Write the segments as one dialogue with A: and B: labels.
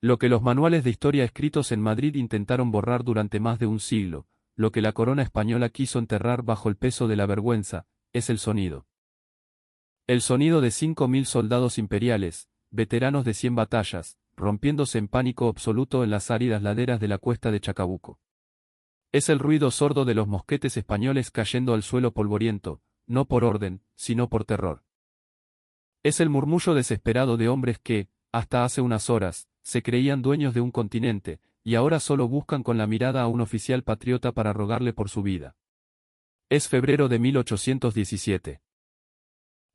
A: Lo que los manuales de historia escritos en Madrid intentaron borrar durante más de un siglo, lo que la corona española quiso enterrar bajo el peso de la vergüenza, es el sonido. El sonido de 5.000 soldados imperiales, veteranos de 100 batallas, rompiéndose en pánico absoluto en las áridas laderas de la cuesta de Chacabuco. Es el ruido sordo de los mosquetes españoles cayendo al suelo polvoriento, no por orden, sino por terror. Es el murmullo desesperado de hombres que, hasta hace unas horas, se creían dueños de un continente, y ahora solo buscan con la mirada a un oficial patriota para rogarle por su vida. Es febrero de 1817.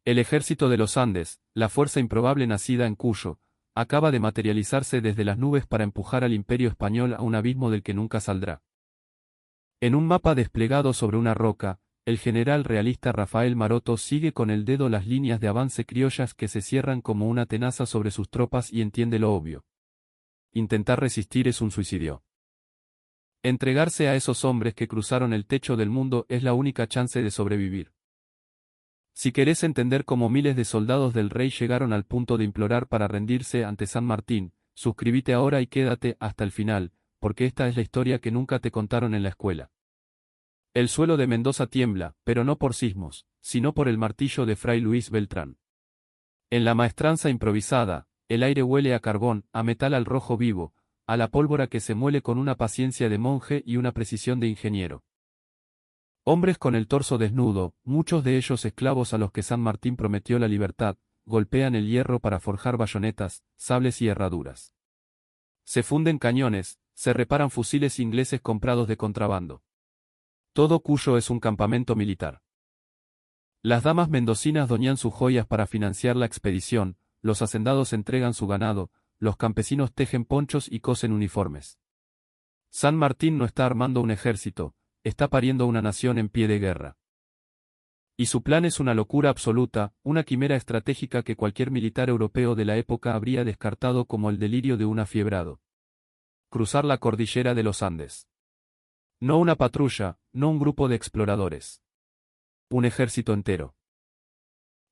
A: El ejército de los Andes, la fuerza improbable nacida en Cuyo, acaba de materializarse desde las nubes para empujar al imperio español a un abismo del que nunca saldrá. En un mapa desplegado sobre una roca, el general realista Rafael Maroto sigue con el dedo las líneas de avance criollas que se cierran como una tenaza sobre sus tropas y entiende lo obvio. Intentar resistir es un suicidio. Entregarse a esos hombres que cruzaron el techo del mundo es la única chance de sobrevivir. Si querés entender cómo miles de soldados del rey llegaron al punto de implorar para rendirse ante San Martín, suscríbete ahora y quédate hasta el final, porque esta es la historia que nunca te contaron en la escuela. El suelo de Mendoza tiembla, pero no por sismos, sino por el martillo de Fray Luis Beltrán. En la maestranza improvisada, el aire huele a carbón, a metal al rojo vivo, a la pólvora que se muele con una paciencia de monje y una precisión de ingeniero. Hombres con el torso desnudo, muchos de ellos esclavos a los que San Martín prometió la libertad, golpean el hierro para forjar bayonetas, sables y herraduras. Se funden cañones, se reparan fusiles ingleses comprados de contrabando. Todo Cuyo es un campamento militar. Las damas mendocinas doñan sus joyas para financiar la expedición, los hacendados entregan su ganado, los campesinos tejen ponchos y cosen uniformes. San Martín no está armando un ejército, está pariendo una nación en pie de guerra. Y su plan es una locura absoluta, una quimera estratégica que cualquier militar europeo de la época habría descartado como el delirio de un afiebrado. Cruzar la cordillera de los Andes. No una patrulla, no un grupo de exploradores. Un ejército entero.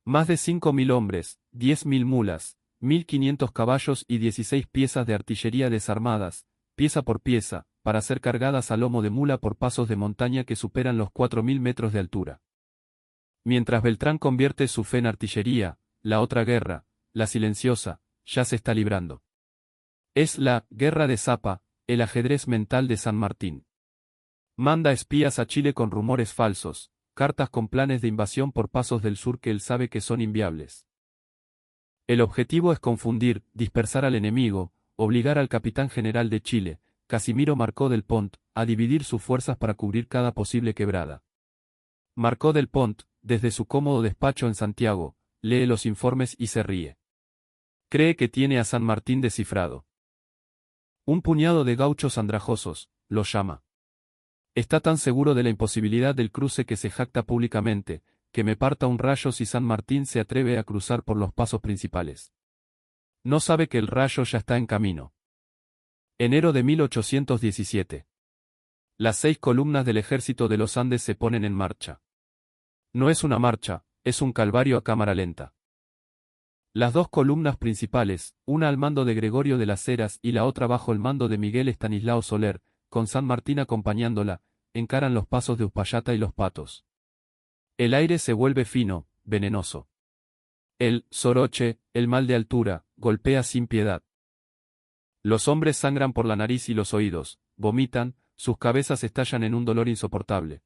A: Más de 5.000 hombres, 10.000 mulas, 1.500 caballos y 16 piezas de artillería desarmadas, pieza por pieza, para ser cargadas a lomo de mula por pasos de montaña que superan los 4.000 metros de altura. Mientras Beltrán convierte su fe en artillería, la otra guerra, la silenciosa, ya se está librando. Es la guerra de Zapa, el ajedrez mental de San Martín. Manda espías a Chile con rumores falsos, cartas con planes de invasión por pasos del sur que él sabe que son inviables. El objetivo es confundir, dispersar al enemigo, obligar al capitán general de Chile, Casimiro Marcó del Pont, a dividir sus fuerzas para cubrir cada posible quebrada. Marcó del Pont, desde su cómodo despacho en Santiago, lee los informes y se ríe. Cree que tiene a San Martín descifrado. Un puñado de gauchos andrajosos, los llama. Está tan seguro de la imposibilidad del cruce que se jacta públicamente, que me parta un rayo si San Martín se atreve a cruzar por los pasos principales. No sabe que el rayo ya está en camino. Enero de 1817. Las 6 columnas del ejército de los Andes se ponen en marcha. No es una marcha, es un calvario a cámara lenta. Las 2 columnas principales, una al mando de Gregorio de las Heras y la otra bajo el mando de Miguel Estanislao Soler, con San Martín acompañándola, encaran los pasos de Uspallata y los Patos. El aire se vuelve fino, venenoso. El soroche, el mal de altura, golpea sin piedad. Los hombres sangran por la nariz y los oídos, vomitan, sus cabezas estallan en un dolor insoportable.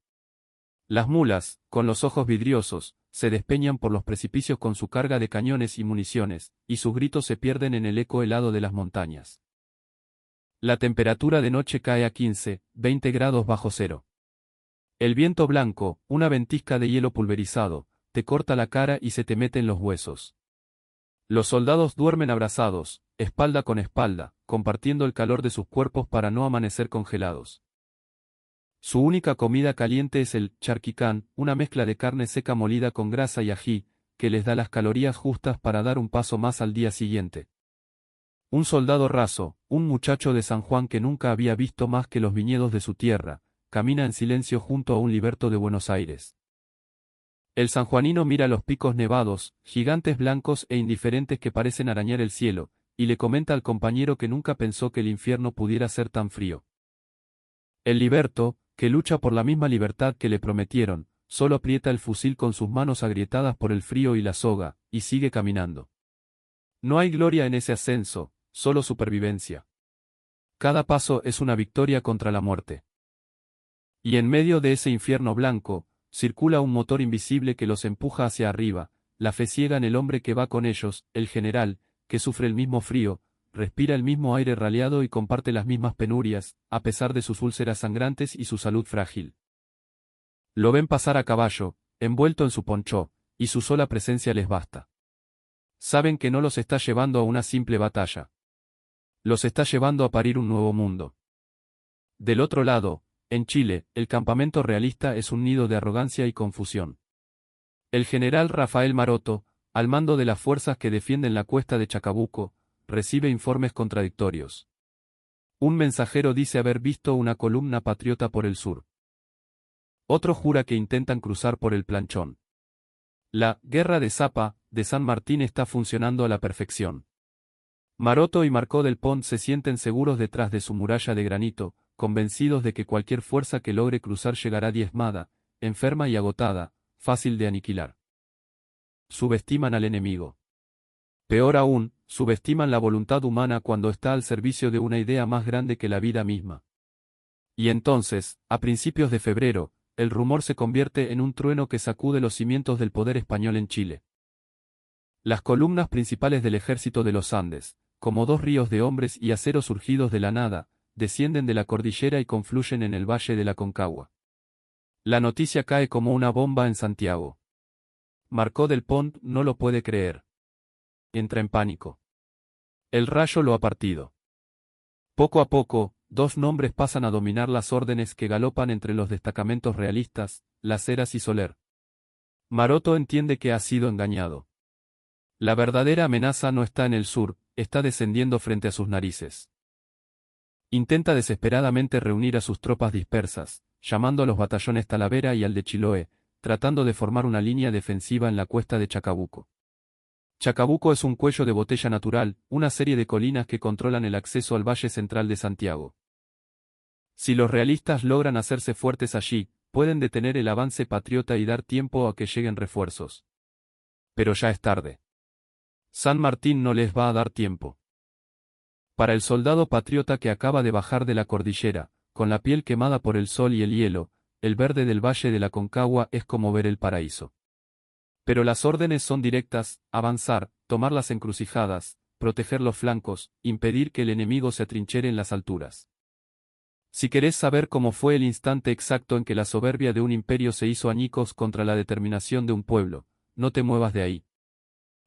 A: Las mulas, con los ojos vidriosos, se despeñan por los precipicios con su carga de cañones y municiones, y sus gritos se pierden en el eco helado de las montañas. La temperatura de noche cae a 15, 20 grados bajo cero. El viento blanco, una ventisca de hielo pulverizado, te corta la cara y se te mete en los huesos. Los soldados duermen abrazados, espalda con espalda, compartiendo el calor de sus cuerpos para no amanecer congelados. Su única comida caliente es el charquicán, una mezcla de carne seca molida con grasa y ají, que les da las calorías justas para dar un paso más al día siguiente. Un soldado raso, un muchacho de San Juan que nunca había visto más que los viñedos de su tierra, camina en silencio junto a un liberto de Buenos Aires. El sanjuanino mira los picos nevados, gigantes blancos e indiferentes que parecen arañar el cielo, y le comenta al compañero que nunca pensó que el infierno pudiera ser tan frío. El liberto, que lucha por la misma libertad que le prometieron, solo aprieta el fusil con sus manos agrietadas por el frío y la soga, y sigue caminando. No hay gloria en ese ascenso, solo supervivencia. Cada paso es una victoria contra la muerte. Y en medio de ese infierno blanco, circula un motor invisible que los empuja hacia arriba, la fe ciega en el hombre que va con ellos, el general, que sufre el mismo frío, respira el mismo aire raleado y comparte las mismas penurias, a pesar de sus úlceras sangrantes y su salud frágil. Lo ven pasar a caballo, envuelto en su ponchó, y su sola presencia les basta. Saben que no los está llevando a una simple batalla. Los está llevando a parir un nuevo mundo. Del otro lado, en Chile, el campamento realista es un nido de arrogancia y confusión. El general Rafael Maroto, al mando de las fuerzas que defienden la cuesta de Chacabuco, recibe informes contradictorios. Un mensajero dice haber visto una columna patriota por el sur. Otro jura que intentan cruzar por el planchón. La guerra de Zapa, de San Martín está funcionando a la perfección. Maroto y Marcó del Pont se sienten seguros detrás de su muralla de granito, convencidos de que cualquier fuerza que logre cruzar llegará diezmada, enferma y agotada, fácil de aniquilar. Subestiman al enemigo. Peor aún, subestiman la voluntad humana cuando está al servicio de una idea más grande que la vida misma. Y entonces, a principios de febrero, el rumor se convierte en un trueno que sacude los cimientos del poder español en Chile. Las columnas principales del ejército de los Andes, como dos ríos de hombres y acero surgidos de la nada, descienden de la cordillera y confluyen en el valle de la Concagua. La noticia cae como una bomba en Santiago. Marcó del Pont no lo puede creer. Entra en pánico. El rayo lo ha partido. Poco a poco, dos nombres pasan a dominar las órdenes que galopan entre los destacamentos realistas, Las Heras y Soler. Maroto entiende que ha sido engañado. La verdadera amenaza no está en el sur, está descendiendo frente a sus narices. Intenta desesperadamente reunir a sus tropas dispersas, llamando a los batallones Talavera y al de Chiloé, tratando de formar una línea defensiva en la cuesta de Chacabuco. Chacabuco es un cuello de botella natural, una serie de colinas que controlan el acceso al valle central de Santiago. Si los realistas logran hacerse fuertes allí, pueden detener el avance patriota y dar tiempo a que lleguen refuerzos. Pero ya es tarde. San Martín no les va a dar tiempo. Para el soldado patriota que acaba de bajar de la cordillera, con la piel quemada por el sol y el hielo, el verde del valle de la Concagua es como ver el paraíso. Pero las órdenes son directas: avanzar, tomar las encrucijadas, proteger los flancos, impedir que el enemigo se atrinchere en las alturas. Si querés saber cómo fue el instante exacto en que la soberbia de un imperio se hizo añicos contra la determinación de un pueblo, no te muevas de ahí.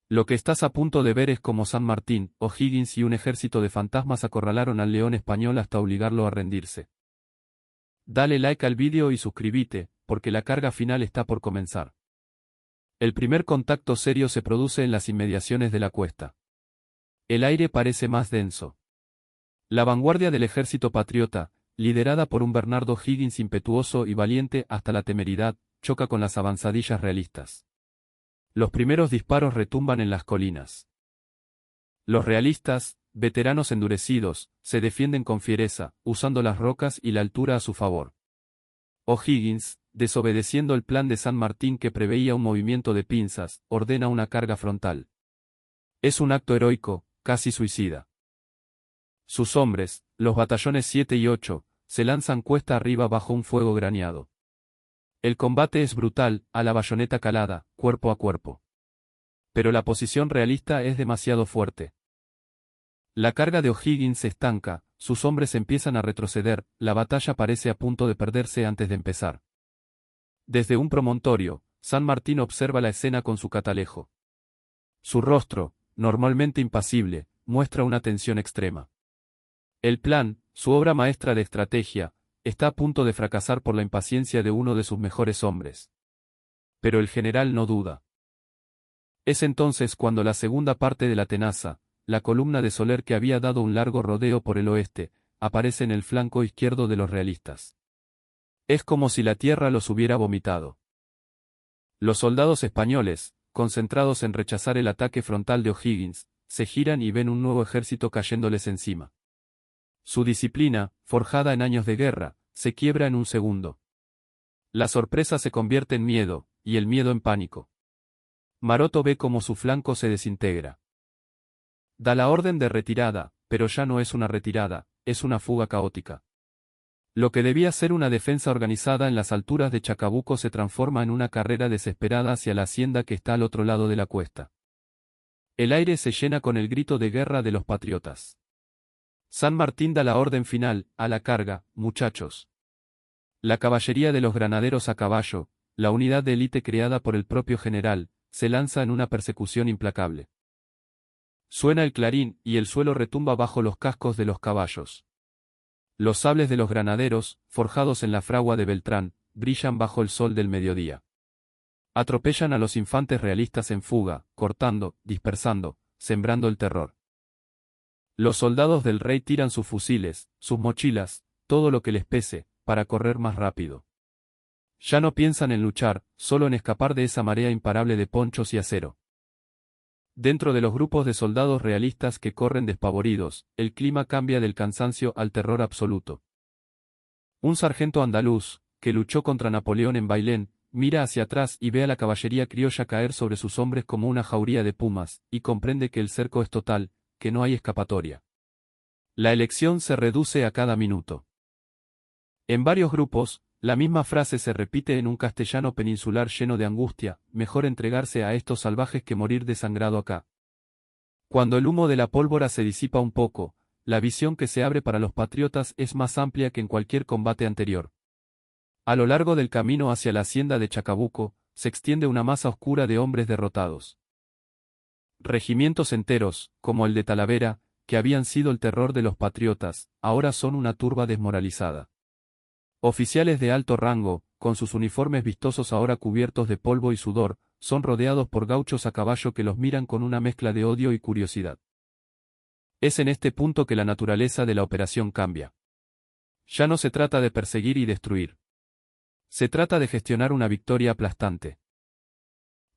A: Lo que estás a punto de ver es como San Martín, O'Higgins y un ejército de fantasmas acorralaron al león español hasta obligarlo a rendirse. Dale like al vídeo y suscríbete, porque la carga final está por comenzar. El primer contacto serio se produce en las inmediaciones de la cuesta. El aire parece más denso. La vanguardia del ejército patriota, liderada por un Bernardo Higgins impetuoso y valiente hasta la temeridad, choca con las avanzadillas realistas. Los primeros disparos retumban en las colinas. Los realistas, veteranos endurecidos, se defienden con fiereza, usando las rocas y la altura a su favor. O'Higgins, desobedeciendo el plan de San Martín que preveía un movimiento de pinzas, ordena una carga frontal. Es un acto heroico, casi suicida. Sus hombres, los batallones 7 y 8, se lanzan cuesta arriba bajo un fuego graneado. El combate es brutal, a la bayoneta calada, cuerpo a cuerpo. Pero la posición realista es demasiado fuerte. La carga de O'Higgins se estanca, sus hombres empiezan a retroceder, la batalla parece a punto de perderse antes de empezar. Desde un promontorio, San Martín observa la escena con su catalejo. Su rostro, normalmente impasible, muestra una tensión extrema. El plan, su obra maestra de estrategia, está a punto de fracasar por la impaciencia de uno de sus mejores hombres. Pero el general no duda. Es entonces cuando la segunda parte de la tenaza, la columna de Soler que había dado un largo rodeo por el oeste, aparece en el flanco izquierdo de los realistas. Es como si la tierra los hubiera vomitado. Los soldados españoles, concentrados en rechazar el ataque frontal de O'Higgins, se giran y ven un nuevo ejército cayéndoles encima. Su disciplina, forjada en años de guerra, se quiebra en un segundo. La sorpresa se convierte en miedo, y el miedo en pánico. Maroto ve cómo su flanco se desintegra. Da la orden de retirada, pero ya no es una retirada, es una fuga caótica. Lo que debía ser una defensa organizada en las alturas de Chacabuco se transforma en una carrera desesperada hacia la hacienda que está al otro lado de la cuesta. El aire se llena con el grito de guerra de los patriotas. San Martín da la orden final: a la carga, muchachos. La caballería de los granaderos a caballo, la unidad de élite creada por el propio general, se lanza en una persecución implacable. Suena el clarín, y el suelo retumba bajo los cascos de los caballos. Los sables de los granaderos, forjados en la fragua de Beltrán, brillan bajo el sol del mediodía. Atropellan a los infantes realistas en fuga, cortando, dispersando, sembrando el terror. Los soldados del rey tiran sus fusiles, sus mochilas, todo lo que les pese, para correr más rápido. Ya no piensan en luchar, solo en escapar de esa marea imparable de ponchos y acero. Dentro de los grupos de soldados realistas que corren despavoridos, el clima cambia del cansancio al terror absoluto. Un sargento andaluz, que luchó contra Napoleón en Bailén, mira hacia atrás y ve a la caballería criolla caer sobre sus hombres como una jauría de pumas, y comprende que el cerco es total, que no hay escapatoria. La elección se reduce a cada minuto. En varios grupos, la misma frase se repite en un castellano peninsular lleno de angustia: mejor entregarse a estos salvajes que morir desangrado acá. Cuando el humo de la pólvora se disipa un poco, la visión que se abre para los patriotas es más amplia que en cualquier combate anterior. A lo largo del camino hacia la hacienda de Chacabuco, se extiende una masa oscura de hombres derrotados. Regimientos enteros, como el de Talavera, que habían sido el terror de los patriotas, ahora son una turba desmoralizada. Oficiales de alto rango, con sus uniformes vistosos ahora cubiertos de polvo y sudor, son rodeados por gauchos a caballo que los miran con una mezcla de odio y curiosidad. Es en este punto que la naturaleza de la operación cambia. Ya no se trata de perseguir y destruir. Se trata de gestionar una victoria aplastante.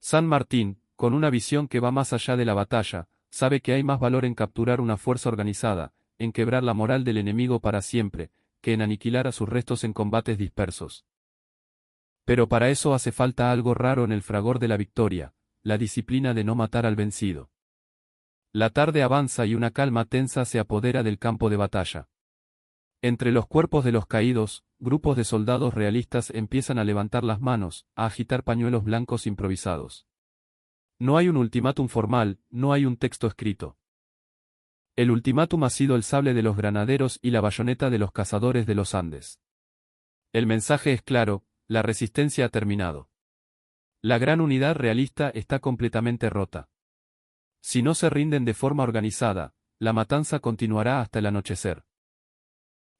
A: San Martín, con una visión que va más allá de la batalla, sabe que hay más valor en capturar una fuerza organizada, en quebrar la moral del enemigo para siempre, que en aniquilar a sus restos en combates dispersos. Pero para eso hace falta algo raro en el fragor de la victoria: la disciplina de no matar al vencido. La tarde avanza y una calma tensa se apodera del campo de batalla. Entre los cuerpos de los caídos, grupos de soldados realistas empiezan a levantar las manos, a agitar pañuelos blancos improvisados. No hay un ultimátum formal, no hay un texto escrito. El ultimátum ha sido el sable de los granaderos y la bayoneta de los cazadores de los Andes. El mensaje es claro: la resistencia ha terminado. La gran unidad realista está completamente rota. Si no se rinden de forma organizada, la matanza continuará hasta el anochecer.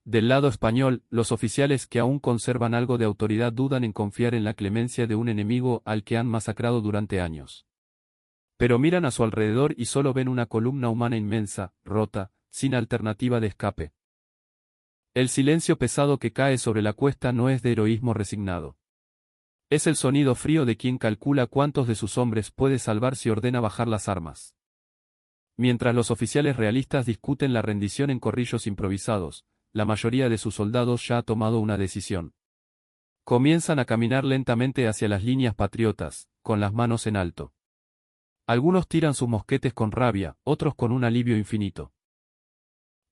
A: Del lado español, los oficiales que aún conservan algo de autoridad dudan en confiar en la clemencia de un enemigo al que han masacrado durante años. Pero miran a su alrededor y solo ven una columna humana inmensa, rota, sin alternativa de escape. El silencio pesado que cae sobre la cuesta no es de heroísmo resignado. Es el sonido frío de quien calcula cuántos de sus hombres puede salvar si ordena bajar las armas. Mientras los oficiales realistas discuten la rendición en corrillos improvisados, la mayoría de sus soldados ya ha tomado una decisión. Comienzan a caminar lentamente hacia las líneas patriotas, con las manos en alto. Algunos tiran sus mosquetes con rabia, otros con un alivio infinito.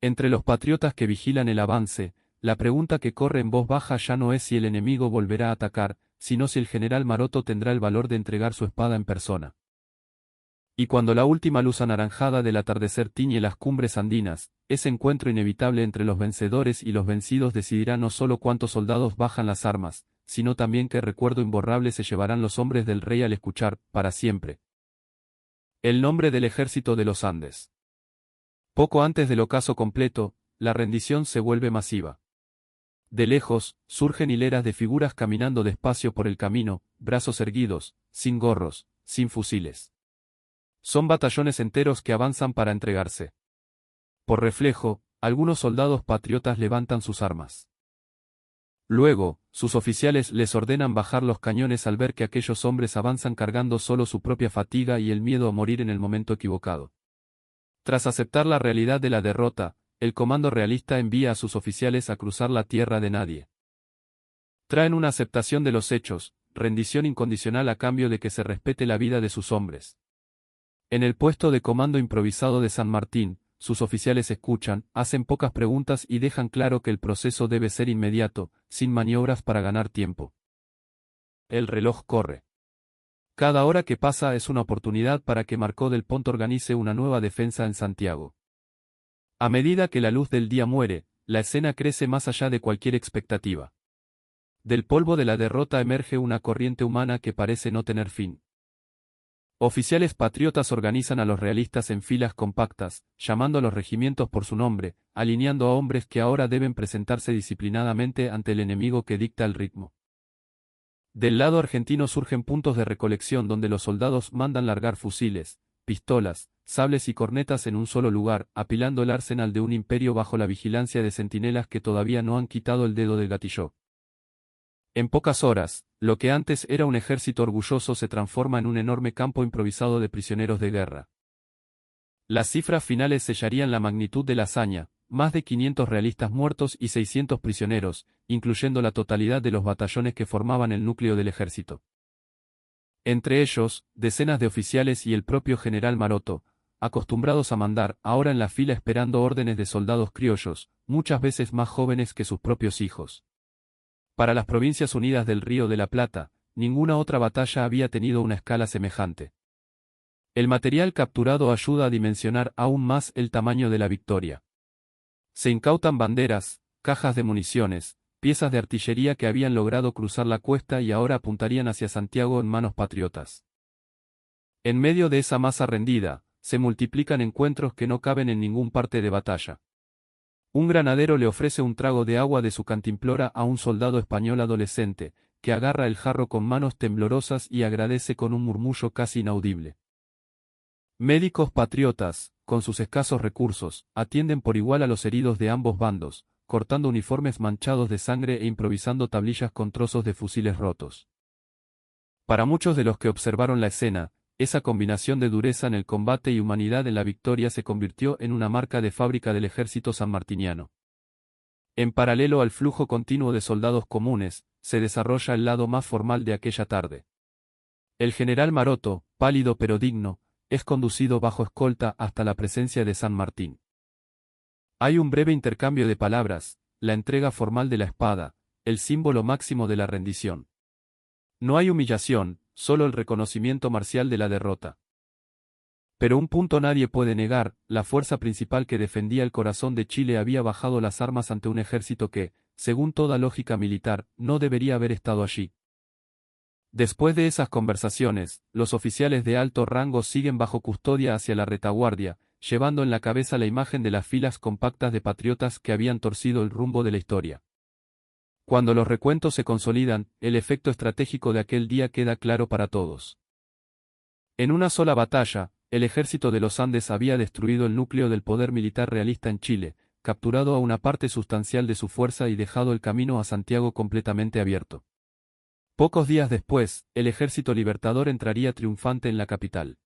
A: Entre los patriotas que vigilan el avance, la pregunta que corre en voz baja ya no es si el enemigo volverá a atacar, sino si el general Maroto tendrá el valor de entregar su espada en persona. Y cuando la última luz anaranjada del atardecer tiñe las cumbres andinas, ese encuentro inevitable entre los vencedores y los vencidos decidirá no solo cuántos soldados bajan las armas, sino también qué recuerdo imborrable se llevarán los hombres del rey al escuchar, para siempre, el nombre del ejército de los Andes. Poco antes del ocaso completo, la rendición se vuelve masiva. De lejos, surgen hileras de figuras caminando despacio por el camino, brazos erguidos, sin gorros, sin fusiles. Son batallones enteros que avanzan para entregarse. Por reflejo, algunos soldados patriotas levantan sus armas. Luego, sus oficiales les ordenan bajar los cañones al ver que aquellos hombres avanzan cargando solo su propia fatiga y el miedo a morir en el momento equivocado. Tras aceptar la realidad de la derrota, el comando realista envía a sus oficiales a cruzar la tierra de nadie. Traen una aceptación de los hechos, rendición incondicional a cambio de que se respete la vida de sus hombres. En el puesto de comando improvisado de San Martín, sus oficiales escuchan, hacen pocas preguntas y dejan claro que el proceso debe ser inmediato, sin maniobras para ganar tiempo. El reloj corre. Cada hora que pasa es una oportunidad para que Marcó del Pont organice una nueva defensa en Santiago. A medida que la luz del día muere, la escena crece más allá de cualquier expectativa. Del polvo de la derrota emerge una corriente humana que parece no tener fin. Oficiales patriotas organizan a los realistas en filas compactas, llamando a los regimientos por su nombre, alineando a hombres que ahora deben presentarse disciplinadamente ante el enemigo que dicta el ritmo. Del lado argentino surgen puntos de recolección donde los soldados mandan largar fusiles, pistolas, sables y cornetas en un solo lugar, apilando el arsenal de un imperio bajo la vigilancia de centinelas que todavía no han quitado el dedo del gatillo. En pocas horas, lo que antes era un ejército orgulloso se transforma en un enorme campo improvisado de prisioneros de guerra. Las cifras finales sellarían la magnitud de la hazaña, más de 500 realistas muertos y 600 prisioneros, incluyendo la totalidad de los batallones que formaban el núcleo del ejército. Entre ellos, decenas de oficiales y el propio general Maroto, acostumbrados a mandar, ahora en la fila esperando órdenes de soldados criollos, muchas veces más jóvenes que sus propios hijos. Para las Provincias Unidas del Río de la Plata, ninguna otra batalla había tenido una escala semejante. El material capturado ayuda a dimensionar aún más el tamaño de la victoria. Se incautan banderas, cajas de municiones, piezas de artillería que habían logrado cruzar la cuesta y ahora apuntarían hacia Santiago en manos patriotas. En medio de esa masa rendida, se multiplican encuentros que no caben en ningún parte de batalla. Un granadero le ofrece un trago de agua de su cantimplora a un soldado español adolescente, que agarra el jarro con manos temblorosas y agradece con un murmullo casi inaudible. Médicos patriotas, con sus escasos recursos, atienden por igual a los heridos de ambos bandos, cortando uniformes manchados de sangre e improvisando tablillas con trozos de fusiles rotos. Para muchos de los que observaron la escena, esa combinación de dureza en el combate y humanidad en la victoria se convirtió en una marca de fábrica del ejército sanmartiniano. En paralelo al flujo continuo de soldados comunes, se desarrolla el lado más formal de aquella tarde. El general Maroto, pálido pero digno, es conducido bajo escolta hasta la presencia de San Martín. Hay un breve intercambio de palabras, la entrega formal de la espada, el símbolo máximo de la rendición. No hay humillación, solo el reconocimiento marcial de la derrota. Pero un punto nadie puede negar, la fuerza principal que defendía el corazón de Chile había bajado las armas ante un ejército que, según toda lógica militar, no debería haber estado allí. Después de esas conversaciones, los oficiales de alto rango siguen bajo custodia hacia la retaguardia, llevando en la cabeza la imagen de las filas compactas de patriotas que habían torcido el rumbo de la historia. Cuando los recuentos se consolidan, el efecto estratégico de aquel día queda claro para todos. En una sola batalla, el ejército de los Andes había destruido el núcleo del poder militar realista en Chile, capturado a una parte sustancial de su fuerza y dejado el camino a Santiago completamente abierto. Pocos días después, el ejército libertador entraría triunfante en la capital.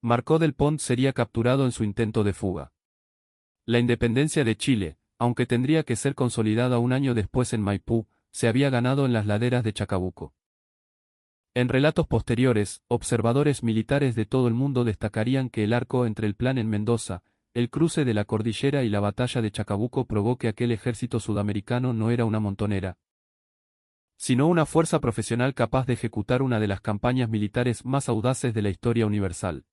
A: Marcó del Pont sería capturado en su intento de fuga. La independencia de Chile, aunque tendría que ser consolidada un año después en Maipú, se había ganado en las laderas de Chacabuco. En relatos posteriores, observadores militares de todo el mundo destacarían que el arco entre el Plan en Mendoza, el cruce de la cordillera y la batalla de Chacabuco probó que aquel ejército sudamericano no era una montonera, sino una fuerza profesional capaz de ejecutar una de las campañas militares más audaces de la historia universal.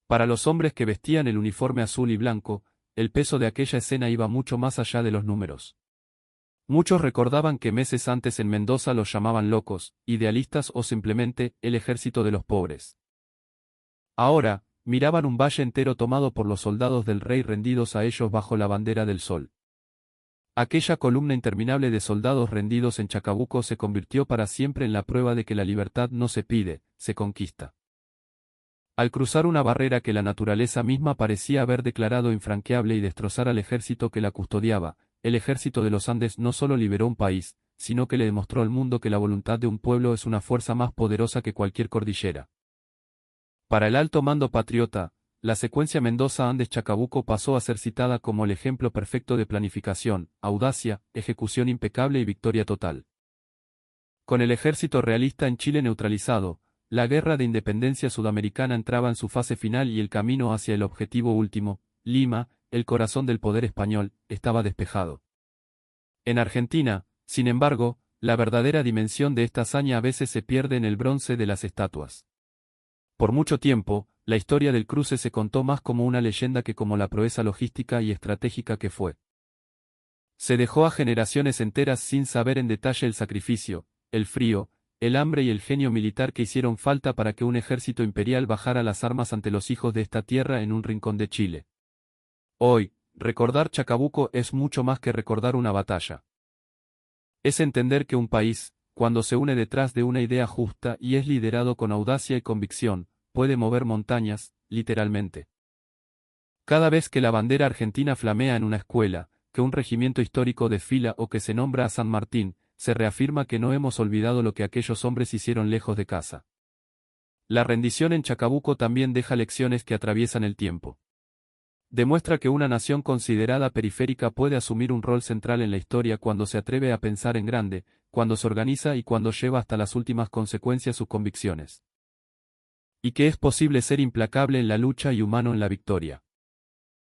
A: Para los hombres que vestían el uniforme azul y blanco, el peso de aquella escena iba mucho más allá de los números. Muchos recordaban que meses antes en Mendoza los llamaban locos, idealistas o simplemente el ejército de los pobres. Ahora, miraban un valle entero tomado por los soldados del rey rendidos a ellos bajo la bandera del sol. Aquella columna interminable de soldados rendidos en Chacabuco se convirtió para siempre en la prueba de que la libertad no se pide, se conquista. Al cruzar una barrera que la naturaleza misma parecía haber declarado infranqueable y destrozar al ejército que la custodiaba, el ejército de los Andes no solo liberó un país, sino que le demostró al mundo que la voluntad de un pueblo es una fuerza más poderosa que cualquier cordillera. Para el alto mando patriota, la secuencia Mendoza-Andes-Chacabuco pasó a ser citada como el ejemplo perfecto de planificación, audacia, ejecución impecable y victoria total. Con el ejército realista en Chile neutralizado, la guerra de independencia sudamericana entraba en su fase final y el camino hacia el objetivo último, Lima, el corazón del poder español, estaba despejado. En Argentina, sin embargo, la verdadera dimensión de esta hazaña a veces se pierde en el bronce de las estatuas. Por mucho tiempo, la historia del cruce se contó más como una leyenda que como la proeza logística y estratégica que fue. Se dejó a generaciones enteras sin saber en detalle el sacrificio, el frío, el hambre y el genio militar que hicieron falta para que un ejército imperial bajara las armas ante los hijos de esta tierra en un rincón de Chile. Hoy, recordar Chacabuco es mucho más que recordar una batalla. Es entender que un país, cuando se une detrás de una idea justa y es liderado con audacia y convicción, puede mover montañas, literalmente. Cada vez que la bandera argentina flamea en una escuela, que un regimiento histórico desfila o que se nombra a San Martín, se reafirma que no hemos olvidado lo que aquellos hombres hicieron lejos de casa. La rendición en Chacabuco también deja lecciones que atraviesan el tiempo. Demuestra que una nación considerada periférica puede asumir un rol central en la historia cuando se atreve a pensar en grande, cuando se organiza y cuando lleva hasta las últimas consecuencias sus convicciones. Y que es posible ser implacable en la lucha y humano en la victoria.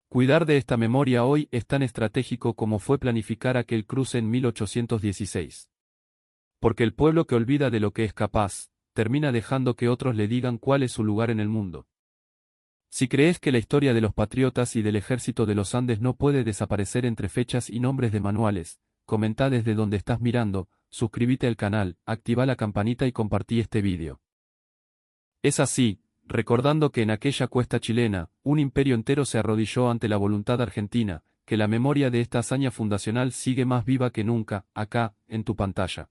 A: Cuidar de esta memoria hoy es tan estratégico como fue planificar aquel cruce en 1816. Porque el pueblo que olvida de lo que es capaz, termina dejando que otros le digan cuál es su lugar en el mundo. Si crees que la historia de los patriotas y del ejército de los Andes no puede desaparecer entre fechas y nombres de manuales, comenta desde donde estás mirando, suscríbete al canal, activa la campanita y compartí este vídeo. Es así, recordando que en aquella cuesta chilena, un imperio entero se arrodilló ante la voluntad argentina, que la memoria de esta hazaña fundacional sigue más viva que nunca, acá, en tu pantalla.